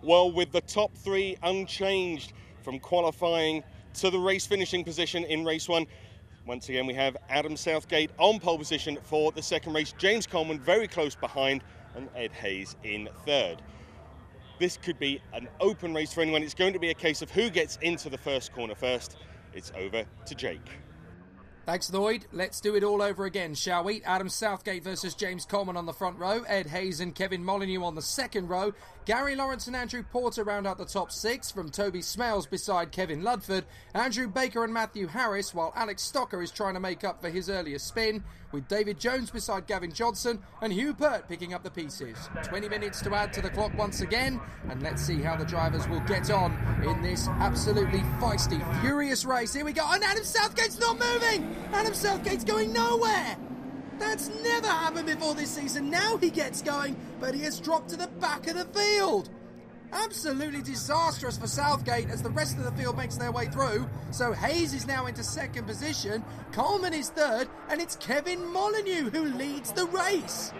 Well, with the top three unchanged from qualifying to the race finishing position in race one, once again we have Adam Southgate on pole position for the second race, James Coleman very close behind, and Ed Hayes in third. This could be an open race for anyone. It's going to be a case of who gets into the first corner first. It's over to Jake. Thanks, Lloyd. Let's do it all over again, shall we? Adam Southgate versus James Coleman on the front row. Ed Hayes and Kevin Molyneux on the second row. Gary Lawrence and Andrew Porter round out the top six, from Toby Smales beside Kevin Ludford, Andrew Baker and Matthew Harris, while Alex Stocker is trying to make up for his earlier spin, with David Jones beside Gavin Johnson and Hugh Pert picking up the pieces. 20 minutes to add to the clock once again, and let's see how the drivers will get on in this absolutely feisty, furious race. Here we go, and Adam Southgate's not moving! Adam Southgate's going nowhere! That's never happened before this season. Now he gets going, but he has dropped to the back of the field. Absolutely disastrous for Southgate as the rest of the field makes their way through. So Hayes is now into second position, Coleman is third, and it's Kevin Molyneux who leads the race.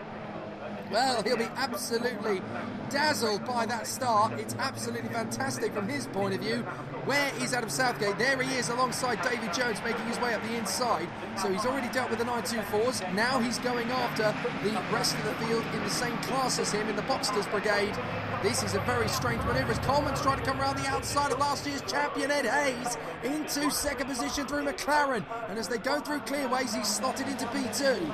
Well, he'll be absolutely dazzled by that start. It's absolutely fantastic from his point of view. Where is Adam Southgate? There he is alongside David Jones making his way up the inside. So he's already dealt with the 924s. Now he's going after the rest of the field in the same class as him in the Boxsters Brigade. This is a very strange manoeuvre as Coleman's trying to come around the outside of last year's champion Ed Hayes into second position through McLaren. And as they go through clearways, he's slotted into P2.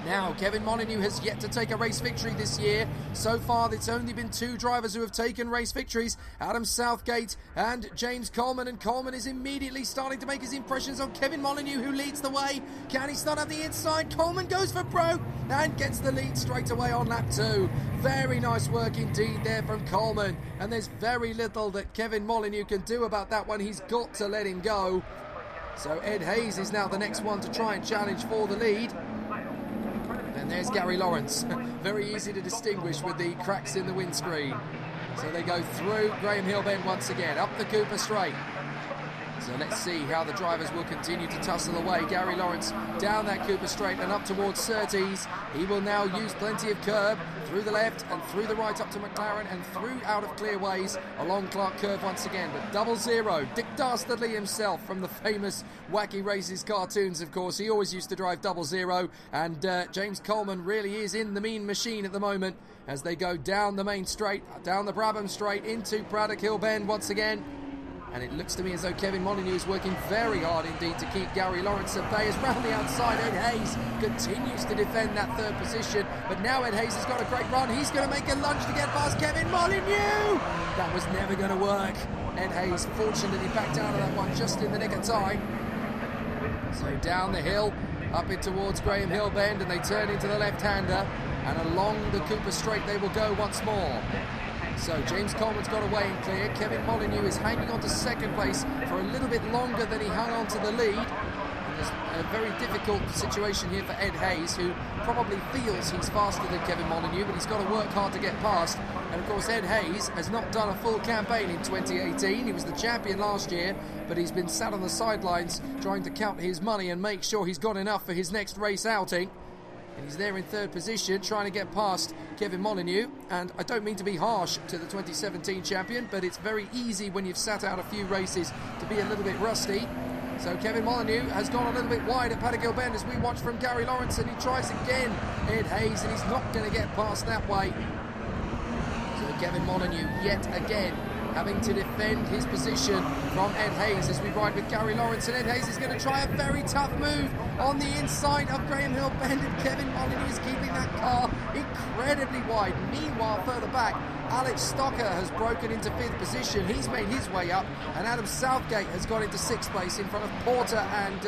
Now, Kevin Molyneux has yet to take a race victory this year. So far, it's only been two drivers who have taken race victories, Adam Southgate and James Coleman, and Coleman is immediately starting to make his impressions on Kevin Molyneux, who leads the way. Can he start up the inside? Coleman goes for broke and gets the lead straight away on lap 2. Very nice work indeed there from Coleman, and there's very little that Kevin Molyneux can do about that one. He's got to let him go. So Ed Hayes is now the next one to try and challenge for the lead. And there's Gary Lawrence, very easy to distinguish with the cracks in the windscreen. So they go through Graham Hill Bend once again, up the Cooper Straight. So let's see how the drivers will continue to tussle away. Gary Lawrence down that Cooper Straight and up towards Surtees. He will now use plenty of curb through the left and through the right up to McLaren and through out of Clearways along Clark Curve once again. But 00, Dick Dastardly himself from the famous Wacky Races cartoons, of course. He always used to drive 00, and James Coleman really is in the mean machine at the moment as they go down the main straight, down the Brabham Straight into Braddock Hill Bend once again. And it looks to me as though Kevin Molyneux is working very hard indeed to keep Gary Lawrence at bay. As round the outside, Ed Hayes continues to defend that third position. But now Ed Hayes has got a great run. He's going to make a lunge to get past Kevin Molyneux. That was never going to work. Ed Hayes fortunately backed out of that one just in the nick of time. So down the hill, up in towards Graham Hill Bend, and they turn into the left-hander. And along the Cooper Straight they will go once more. So James Coleman's got away and clear. Kevin Molyneux is hanging on to second place for a little bit longer than he hung on to the lead. And there's a very difficult situation here for Ed Hayes, who probably feels he's faster than Kevin Molyneux, but he's got to work hard to get past. And of course Ed Hayes has not done a full campaign in 2018. He was the champion last year, but he's been sat on the sidelines trying to count his money and make sure he's got enough for his next race outing. And he's there in third position, trying to get past Kevin Molyneux. And I don't mean to be harsh to the 2017 champion, but it's very easy when you've sat out a few races to be a little bit rusty. So Kevin Molyneux has gone a little bit wide at Paddock Hill Bend as we watch from Gary Lawrence, and he tries again, Ed Hayes, and he's not going to get past that way. So Kevin Molyneux yet again having to defend his position from Ed Hayes as we ride with Gary Lawrence, and Ed Hayes is going to try a very tough move on the inside of Graham Hill Bend, and Kevin Molyneux is keeping that car incredibly wide. Meanwhile, further back, Alex Stocker has broken into 5th position. He's made his way up, and Adam Southgate has got into 6th place in front of Porter and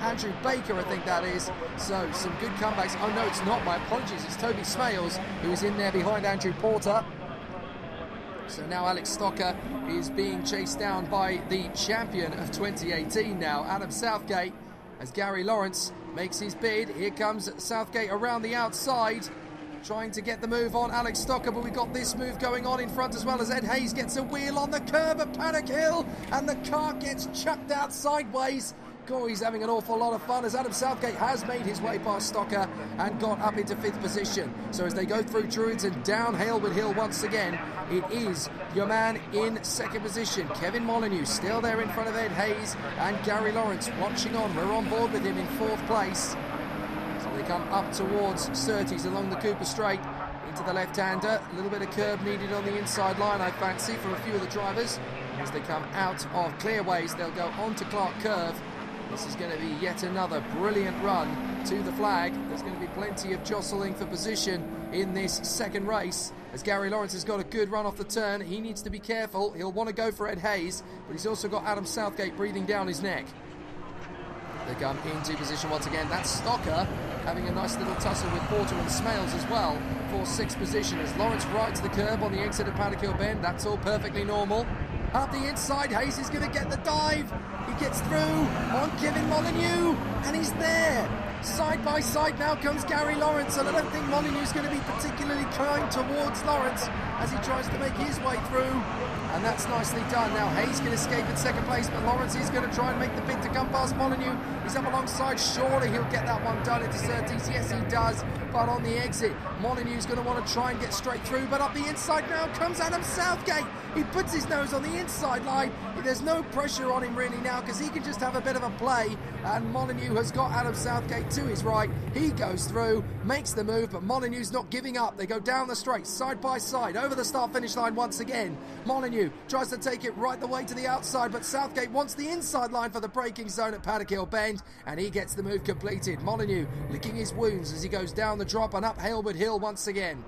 Andrew Baker, I think that is. So some good comebacks. Oh no, it's not, my apologies, it's Toby Smales who is in there behind Andrew Porter. So now Alex Stocker is being chased down by the champion of 2018 now, Adam Southgate, as Gary Lawrence makes his bid. Here comes Southgate around the outside, trying to get the move on Alex Stocker, but we've got this move going on in front as well as Ed Hayes gets a wheel on the curb at Paddock Hill, and the car gets chucked out sideways. Corey's having an awful lot of fun as Adam Southgate has made his way past Stocker and got up into 5th position. So as they go through Druids and down Hailwood Hill once again, it is your man in 2nd position, Kevin Molyneux, still there in front of Ed Hayes, and Gary Lawrence watching on. We're on board with him in 4th place. So they come up towards Surtees along the Cooper Straight into the left-hander. A little bit of curb needed on the inside line, I fancy, for a few of the drivers. As they come out of Clearways, they'll go on to Clark Curve. This is going to be yet another brilliant run to the flag. There's going to be plenty of jostling for position in this second race, as Gary Lawrence has got a good run off the turn. He needs to be careful. He'll want to go for Ed Hayes, but he's also got Adam Southgate breathing down his neck. They come into position once again. That's Stocker having a nice little tussle with Porter and Smales as well for 6th position, as Lawrence rides the curb on the exit of Paddock Hill Bend. That's all perfectly normal. Up the inside, Hayes is going to get the dive. He gets through on Kevin Molyneux, and he's there. Side by side now comes Gary Lawrence, and I don't think Molyneux's going to be particularly kind towards Lawrence as he tries to make his way through. And that's nicely done. Now Hayes can escape in 2nd place, but Lawrence is going to try and make the bid to come past Molyneux. He's up alongside. Surely he'll get that one done into Surtees. Yes, he does. But on the exit, Molyneux's going to want to try and get straight through. But up the inside now comes Adam Southgate. He puts his nose on the inside line. There's no pressure on him really now, because he can just have a bit of a play. And Molyneux has got Adam Southgate to his right. He goes through, makes the move, but Molyneux's not giving up. They go down the straight, side by side, over the start-finish line once again. Molyneux tries to take it right the way to the outside, but Southgate wants the inside line for the braking zone at Paddock Hill Bend, and he gets the move completed. Molyneux licking his wounds as he goes down the drop and up Hailwood Hill once again.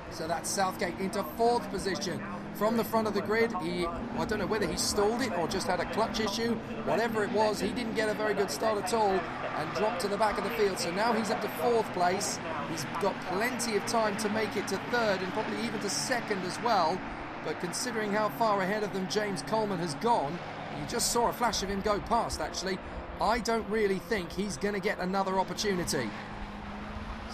So that's Southgate into 4th position. From the front of the grid, I don't know whether he stalled it or just had a clutch issue. Whatever it was, he didn't get a very good start at all and dropped to the back of the field. So now he's up to 4th place. He's got plenty of time to make it to 3rd and probably even to 2nd as well. But considering how far ahead of them James Coleman has gone, you just saw a flash of him go past actually, I don't really think he's going to get another opportunity.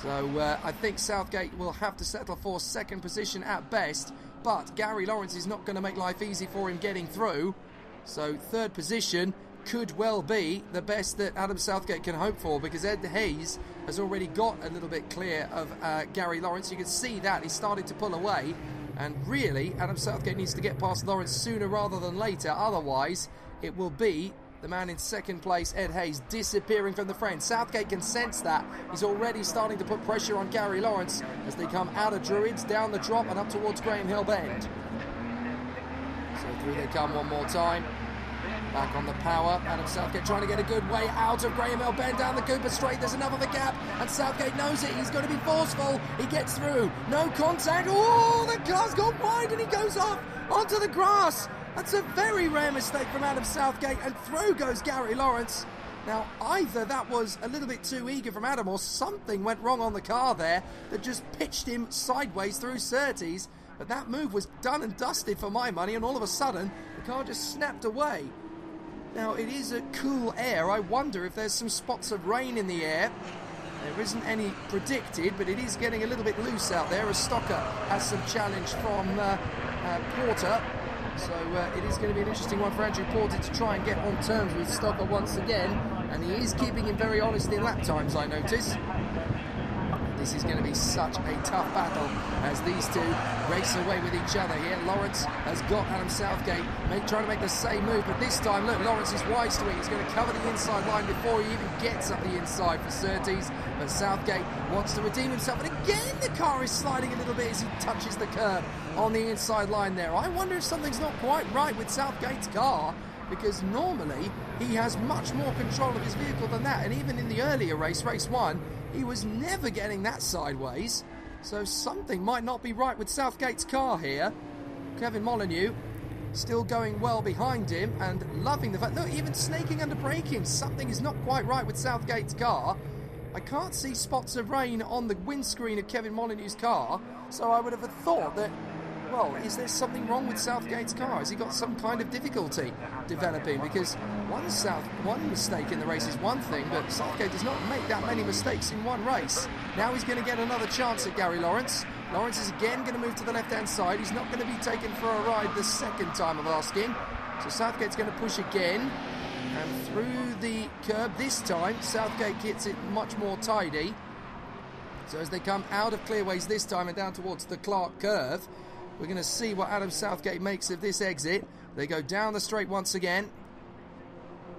So I think Southgate will have to settle for 2nd position at best. But Gary Lawrence is not going to make life easy for him getting through. So 3rd position could well be the best that Adam Southgate can hope for, because Ed Hayes has already got a little bit clear of Gary Lawrence. You can see that he's started to pull away. And really, Adam Southgate needs to get past Lawrence sooner rather than later. Otherwise, it will be the man in 2nd place, Ed Hayes, disappearing from the frame. Southgate can sense that. He's already starting to put pressure on Gary Lawrence as they come out of Druids, down the drop and up towards Graham Hill Bend. So through they come one more time. Back on the power. Adam Southgate trying to get a good way out of Graham Hill Bend down the Cooper Straight. There's enough of a gap, and Southgate knows it. He's going to be forceful. He gets through. No contact. Oh, the car's gone wide, and he goes off onto the grass. That's a very rare mistake from Adam Southgate, and through goes Gary Lawrence. Now, either that was a little bit too eager from Adam, or something went wrong on the car there that just pitched him sideways through Surtees. But that move was done and dusted for my money, and all of a sudden, the car just snapped away. Now, it is a cool air. I wonder if there's some spots of rain in the air. There isn't any predicted, but it is getting a little bit loose out there as Stocker has some challenge from Porter. So it is going to be an interesting one for Andrew Porter to try and get on terms with Stocker once again. And he is keeping him very honest in lap times, I notice. This is going to be such a tough battle as these two race away with each other here. Lawrence has got Adam Southgate trying to make the same move, but this time, look, Lawrence is wise to it. He's going to cover the inside line before he even gets up the inside for Surtees, but Southgate wants to redeem himself, and again the car is sliding a little bit as he touches the curb on the inside line there. I wonder if something's not quite right with Southgate's car, because normally he has much more control of his vehicle than that, and even in the earlier race 1, he was never getting that sideways. So something might not be right with Southgate's car here. Kevin Molyneux still going well behind him and loving the fact, look, even snaking under braking. Something is not quite right with Southgate's car. I can't see spots of rain on the windscreen of Kevin Molyneux's car, so I would have thought that, well, is there something wrong with Southgate's car? Has he got some kind of difficulty developing? Because one mistake in the race is one thing, but Southgate does not make that many mistakes in one race. Now he's going to get another chance at Gary Lawrence. Lawrence is again going to move to the left-hand side. He's not going to be taken for a ride the second time of asking. So Southgate's going to push again. And through the curb this time, Southgate gets it much more tidy. So as they come out of clearways this time and down towards the Clark curve, we're going to see what Adam Southgate makes of this exit. They go down the straight once again.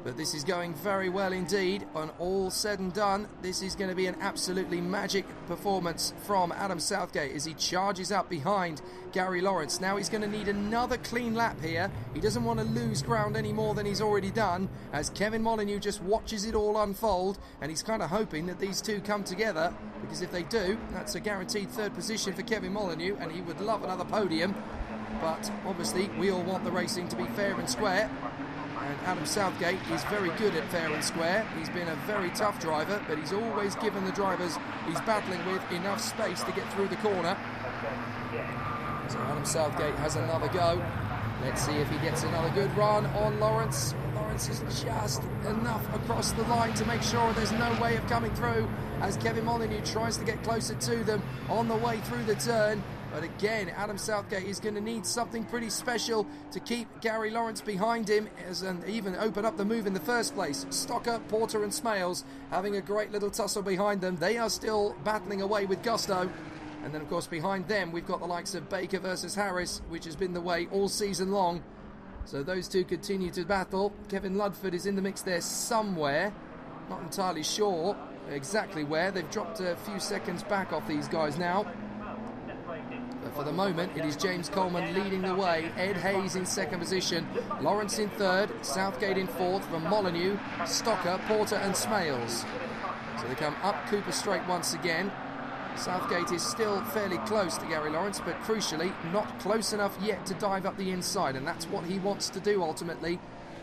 But this is going very well indeed. On all said and done, this is going to be an absolutely magic performance from Adam Southgate as he charges up behind Gary Lawrence. Now he's going to need another clean lap here. He doesn't want to lose ground any more than he's already done, as Kevin Molyneux just watches it all unfold, and he's kind of hoping that these two come together, because if they do, that's a guaranteed third position for Kevin Molyneux, and he would love another podium. But obviously we all want the racing to be fair and square. And Adam Southgate is very good at fair and square. He's been a very tough driver, but he's always given the drivers he's battling with enough space to get through the corner. So Adam Southgate has another go. Let's see if he gets another good run on Lawrence. Lawrence is just enough across the line to make sure there's no way of coming through, as Kevin Molyneux tries to get closer to them on the way through the turn. But again, Adam Southgate is going to need something pretty special to keep Gary Lawrence behind him and even open up the move in the first place. Stocker, Porter and Smales having a great little tussle behind them. They are still battling away with gusto. And then, of course, behind them, we've got the likes of Baker versus Harris, which has been the way all season long. So those two continue to battle. Kevin Ludford is in the mix there somewhere. Not entirely sure exactly where. They've dropped a few seconds back off these guys now. But for the moment, it is James Coleman leading the way. Ed Hayes in second position. Lawrence in third. Southgate in fourth from Molyneux, Stocker, Porter and Smales. So they come up Cooper Straight once again. Southgate is still fairly close to Gary Lawrence, but crucially not close enough yet to dive up the inside, and that's what he wants to do ultimately.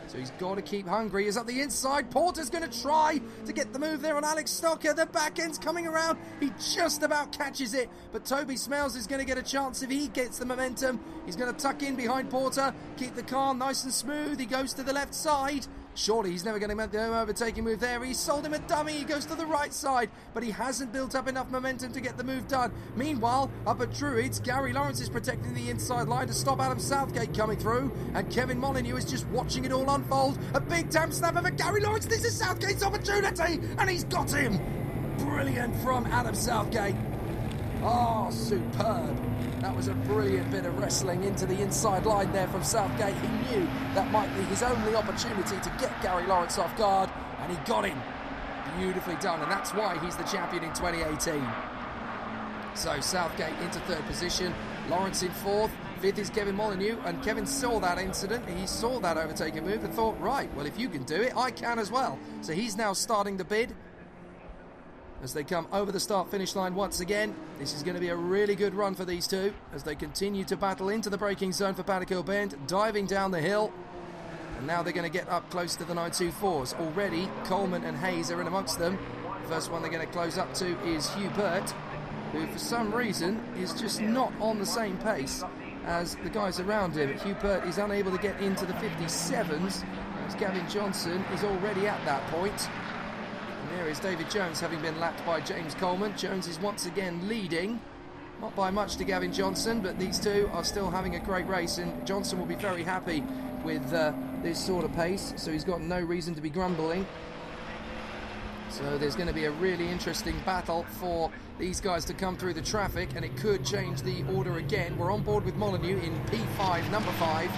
So he's got to keep hungry. He's up the inside. Porter's going to try to get the move there on Alex Stocker. The back end's coming around. He just about catches it, but Toby Smales is going to get a chance if he gets the momentum. He's going to tuck in behind Porter, keep the car nice and smooth. He goes to the left side. Surely he's never going to make the overtaking move there. He sold him a dummy. He goes to the right side, but he hasn't built up enough momentum to get the move done. Meanwhile, up at Druids, Gary Lawrence is protecting the inside line to stop Adam Southgate coming through, and Kevin Molyneux is just watching it all unfold. A big time snapper for Gary Lawrence. This is Southgate's opportunity, and he's got him. Brilliant from Adam Southgate. Oh, superb. That was a brilliant bit of wrestling into the inside line there from Southgate. He knew that might be his only opportunity to get Gary Lawrence off guard, and he got him. Beautifully done, and that's why he's the champion in 2018. So Southgate into third position, Lawrence in fourth, fifth is Kevin Molyneux, and Kevin saw that incident. He saw that overtaking move and thought, right, well, if you can do it, I can as well. So he's now starting the bid. As they come over the start-finish line once again, this is going to be a really good run for these two as they continue to battle into the braking zone for Paddock Bend, diving down the hill. And now they're going to get up close to the 924s. Already, Coleman and Hayes are in amongst them. The first one they're going to close up to is Hugh Burt, who for some reason is just not on the same pace as the guys around him. Hugh Burt is unable to get into the 57s, as Gavin Johnson is already at that point. There is David Jones, having been lapped by James Coleman. Jones is once again leading, not by much to Gavin Johnson, but these two are still having a great race, and Johnson will be very happy with this sort of pace, so he's got no reason to be grumbling. So there's going to be a really interesting battle for these guys to come through the traffic, and it could change the order again. We're on board with Molyneux in P5, number 5.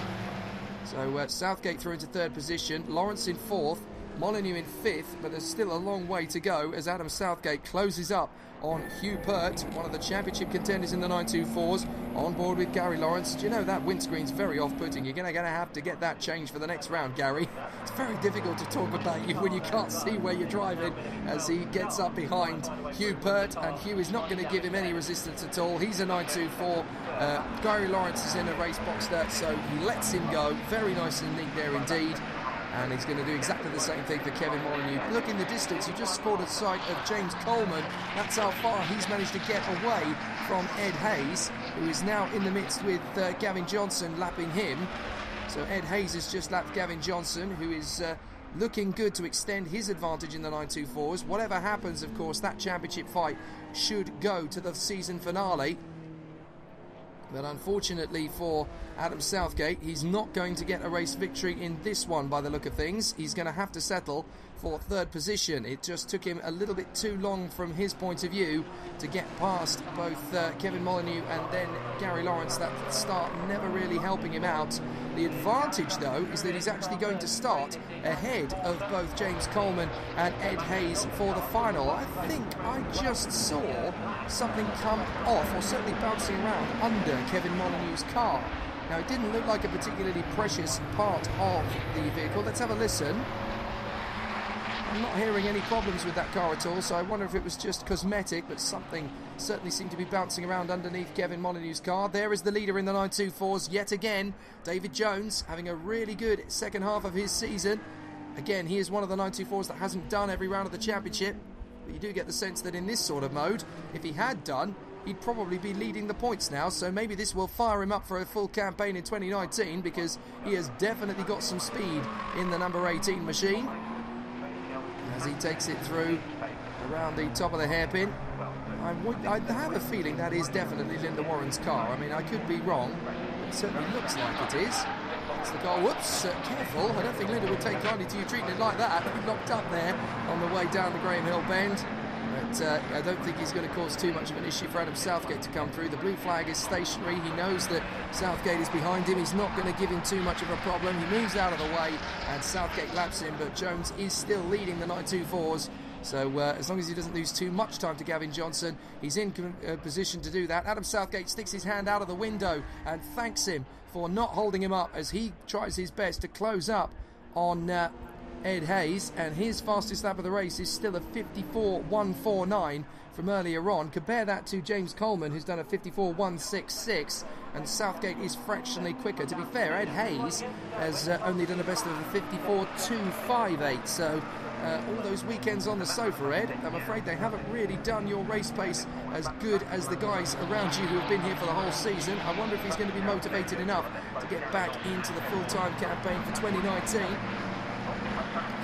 So Southgate through into 3rd position, Lawrence in 4th, Molyneux in 5th, but there's still a long way to go as Adam Southgate closes up on Hugh Pert, one of the championship contenders in the 924s, on board with Gary Lawrence. Do you know that windscreen's very off-putting? You're going to have to get that changed for the next round, Gary. It's very difficult to talk about you when you can't see where you're driving as he gets up behind Hugh Pert, and Hugh is not going to give him any resistance at all. He's a 924. Gary Lawrence is in a race box there, so he lets him go. Very nice and neat there indeed. And he's going to do exactly the same thing for Kevin Molyneux. Look in the distance, you just spotted sight of James Coleman. That's how far he's managed to get away from Ed Hayes, who is now in the midst with Gavin Johnson lapping him. So Ed Hayes has just lapped Gavin Johnson, who is looking good to extend his advantage in the 924s. Whatever happens, of course, that championship fight should go to the season finale. But unfortunately for Adam Southgate, he's not going to get a race victory in this one by the look of things. He's going to have to settle for 3rd position. It just took him a little bit too long from his point of view to get past both Kevin Molyneux and then Gary Lawrence. That start never really helping him out. The advantage, though, is that he's actually going to start ahead of both James Coleman and Ed Hayes for the final. I think I just saw something come off, or certainly bouncing around under Kevin Molyneux's car. Now, it didn't look like a particularly precious part of the vehicle. Let's have a listen. I'm not hearing any problems with that car at all, so I wonder if it was just cosmetic, but something certainly seemed to be bouncing around underneath Kevin Molyneux's car. There is the leader in the 924s yet again, David Jones, having a really good second half of his season. Again, he is one of the 924s that hasn't done every round of the championship, but you do get the sense that in this sort of mode, if he had done, he'd probably be leading the points now, so maybe this will fire him up for a full campaign in 2019, because he has definitely got some speed in the number 18 machine. As he takes it through around the top of the hairpin. I have a feeling that is definitely Linda Warren's car. I mean, I could be wrong, but it certainly looks like it is. It's the car. Whoops, careful. I don't think Linda would take kindly to you treating it like that. He locked up there on the way down the Graham Hill bend. But I don't think he's going to cause too much of an issue for Adam Southgate to come through. The blue flag is stationary. He knows that Southgate is behind him. He's not going to give him too much of a problem. He moves out of the way and Southgate laps him, but Jones is still leading the 924s. So as long as he doesn't lose too much time to Gavin Johnson, he's in position to do that. Adam Southgate sticks his hand out of the window and thanks him for not holding him up as he tries his best to close up on Ed Hayes, and his fastest lap of the race is still a 54.149 from earlier on. Compare that to James Coleman, who's done a 54.166, and Southgate is fractionally quicker. To be fair, Ed Hayes has only done a best of a 54.258, so all those weekends on the sofa, Ed, I'm afraid they haven't really done your race pace as good as the guys around you who have been here for the whole season. I wonder if he's going to be motivated enough to get back into the full-time campaign for 2019.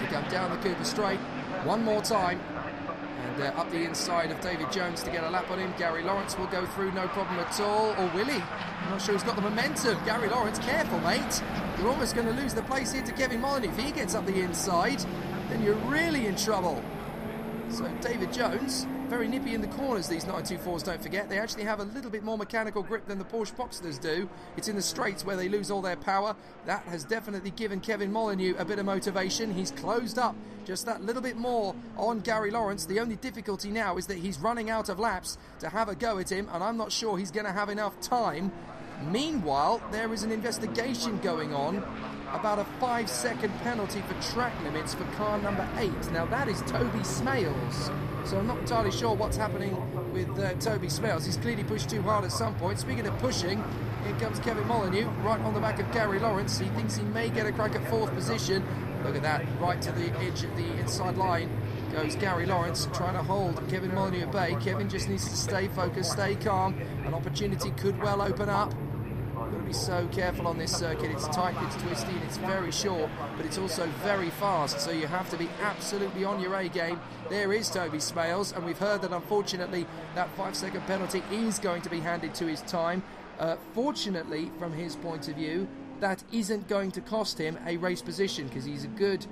They come down the Cooper Straight one more time and up the inside of David Jones to get a lap on him. Gary Lawrence will go through, no problem at all. Or will he? I'm not sure he's got the momentum. Gary Lawrence, careful, mate. You're almost going to lose the place here to Kevin Molyneux. If he gets up the inside, then you're really in trouble. So David Jones, very nippy in the corners, these 924s, don't forget. They actually have a little bit more mechanical grip than the Porsche Boxsters do. It's in the straights where they lose all their power. That has definitely given Kevin Molyneux a bit of motivation. He's closed up just that little bit more on Gary Lawrence. The only difficulty now is that he's running out of laps to have a go at him, and I'm not sure he's going to have enough time. Meanwhile, there is an investigation going on about a 5-second penalty for track limits for car number 8. Now that is Toby Smales, so I'm not entirely sure what's happening with Toby Smales. He's clearly pushed too hard at some point. Speaking of pushing, here comes Kevin Molyneux right on the back of Gary Lawrence. He thinks he may get a crack at 4th position. Look at that, right to the edge of the inside line goes Gary Lawrence, trying to hold Kevin Molyneux at bay. Kevin just needs to stay focused, stay calm. An opportunity could well open up. You've got to be so careful on this circuit. It's tight, it's twisty, and it's very short, but it's also very fast, so you have to be absolutely on your A game. There is Toby Smales, and we've heard that unfortunately that 5-second penalty is going to be handed to his time. Fortunately, from his point of view, that isn't going to cost him a race position, because he's a good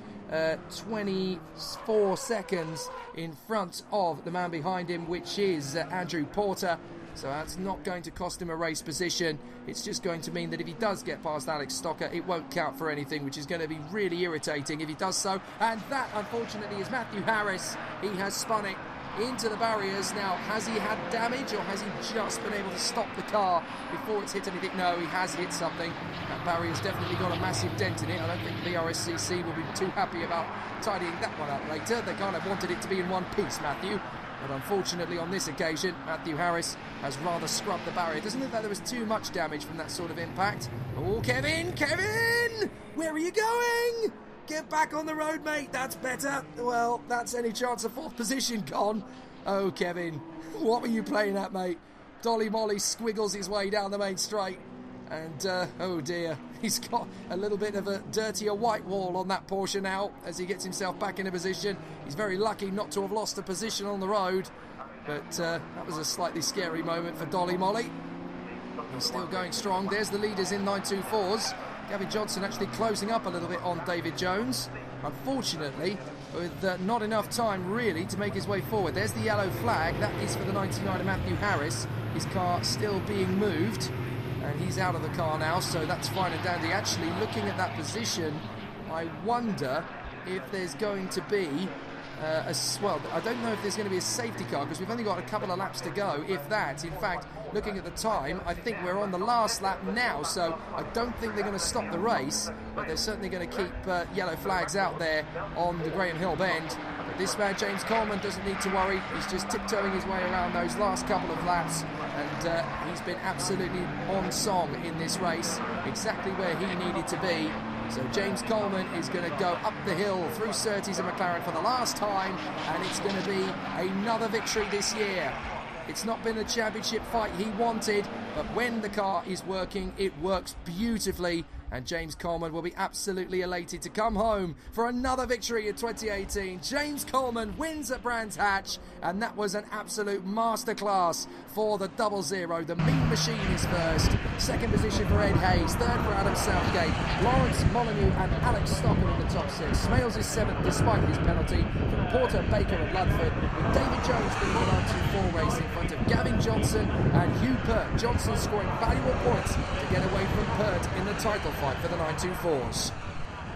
24 seconds in front of the man behind him, which is Andrew Porter. So that's not going to cost him a race position. It's just going to mean that if he does get past Alex Stocker, it won't count for anything, which is going to be really irritating if he does so. And that, unfortunately, is Matthew Harris. He has spun it into the barriers. Now, has he had damage, or has he just been able to stop the car before it's hit anything? No, he has hit something. That barrier's definitely got a massive dent in it. I don't think BRSCC will be too happy about tidying that one up later. They kind of wanted it to be in one piece, Matthew. But unfortunately, on this occasion, Matthew Harris has rather scrubbed the barrier. Doesn't look like there was too much damage from that sort of impact. Oh, Kevin! Where are you going? Get back on the road, mate. That's better. Well, that's any chance of fourth position gone. Oh, Kevin, what were you playing at, mate? Dolly Molly squiggles his way down the main straight. And, oh dear, he's got a little bit of a dirtier white wall on that Porsche now as he gets himself back in a position. He's very lucky not to have lost a position on the road. But that was a slightly scary moment for Dolly Molly. He's still going strong. There's the leaders in 924s. Gavin Johnson actually closing up a little bit on David Jones. Unfortunately, with not enough time really to make his way forward. There's the yellow flag. That is for the 99 of Matthew Harris. His car still being moved. And he's out of the car now, so that's fine and dandy. Actually, looking at that position, I wonder if there's going to be well, I don't know if there's going to be a safety car, because we've only got a couple of laps to go, if that. In fact, looking at the time, I think we're on the last lap now, so I don't think they're going to stop the race, but they're certainly going to keep yellow flags out there on the Graham Hill bend. But this man, James Coleman, doesn't need to worry. He's just tiptoeing his way around those last couple of laps, and he's been absolutely on song in this race, exactly where he needed to be. So James Coleman is going to go up the hill through Surtees and McLaren for the last time, and it's going to be another victory this year. It's not been the championship fight he wanted, but when the car is working, it works beautifully, and James Coleman will be absolutely elated to come home for another victory in 2018. James Coleman wins at Brands Hatch, and that was an absolute masterclass for the 00. The Mean Machine is first, second position for Ed Hayes, third for Adam Southgate, Lawrence Molyneux and Alex Stocker in the top six. Smales is seventh despite his penalty from Porter, Baker and Ludford, with David Jones being the 924 race in front of Gavin Johnson and Hugh Pert. Johnson scoring valuable points to get away from Pert in the title fight for the 924s.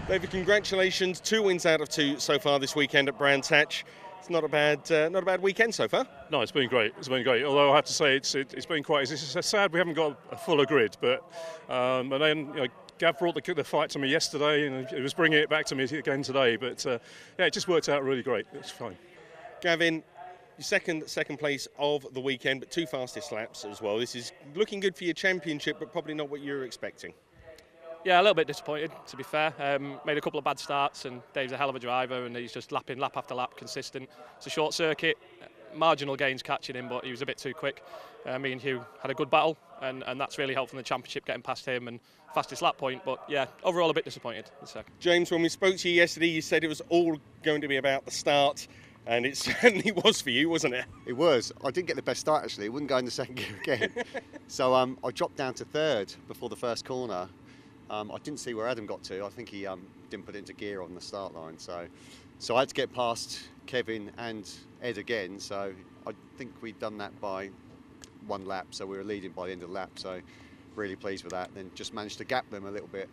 David, congratulations. 2 wins out of 2 so far this weekend at Brands Hatch. It's not a bad weekend so far. No, it's been great. It's been great. Although I have to say it's been quite. It's sad we haven't got a fuller grid, but and then Gav brought the fight to me yesterday, and he was bringing it back to me again today. But yeah, it just worked out really great. It's fine. Gavin, second place of the weekend, but 2 fastest laps as well. This is looking good for your championship, but probably not what you were expecting. Yeah, a little bit disappointed, to be fair. Made a couple of bad starts, and Dave's a hell of a driver, and he's just lapping lap after lap, consistent. It's a short circuit, marginal gains catching him, but he was a bit too quick. Me and Hugh had a good battle, and that's really helped in the championship, getting past him and fastest lap point. But yeah, overall a bit disappointed. James, when we spoke to you yesterday, you said it was all going to be about the start, and it certainly was for you, wasn't it? It was. I didn't get the best start, actually. It wouldn't go in the second gear again. So I dropped down to third before the first corner. I didn't see where Adam got to. I think he didn't put it into gear on the start line. So I had to get past Kevin and Ed again. So I think we'd done that by 1 lap. So we were leading by the end of the lap. So really pleased with that. Then just managed to gap them a little bit.